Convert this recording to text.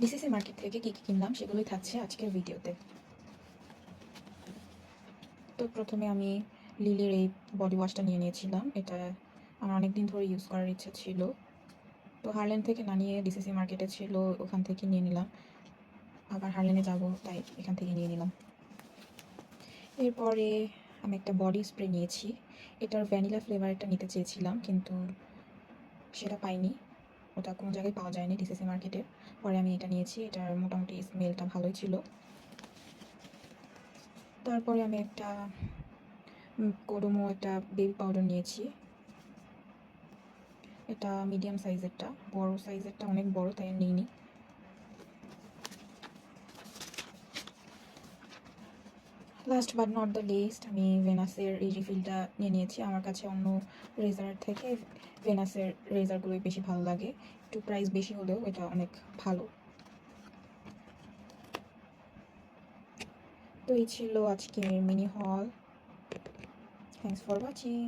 DCC market থেকে কী কী কিনলাম সেগুলোই থাকছে আজকের ভিডিওতে। তো প্রথমে আমি লিলির এই বডি ওয়াশটা নিয়ে নিয়েছিলাম। এটা আমার অনেক দিন ধরে ইউজ করার ইচ্ছা ছিল, তো হারলেন থেকে না নিয়ে ডিসিসি মার্কেটে ছিল, ওখান থেকে নিয়ে নিলাম। আবার হারলেনে যাব, তাই এখান থেকে নিয়ে নিলাম। এরপরে আমি একটা বডি স্প্রে নিয়েছি। এটার ভ্যানিলা ফ্লেভারটা নিতে চেয়েছিলাম, কিন্তু সেটা পাইনি, ওটা কোনো জায়গায় পাওয়া যায়নি ডিসিসি মার্কেটে। পরে আমি এটা নিয়েছি, এটার মোটামুটি স্মেলটা ভালোই ছিল। তারপরে আমি একটা কোডোমো একটা বেবি পাউডার নিয়েছি। এটা মিডিয়াম সাইজেরটা, বড় সাইজেরটা অনেক বড়, তাই নিইনি। Last but not the least, আমি ভেনাসের এই রিফিলটা নিয়ে নিয়েছি। আমার কাছে অন্য রেজার থেকে ভেনাসের রেজারগুলোই বেশি ভালো লাগে, একটু প্রাইস বেশি হলেও এটা অনেক ভালো। তো এই ছিল আজকের মিনি হল। Thanks for watching.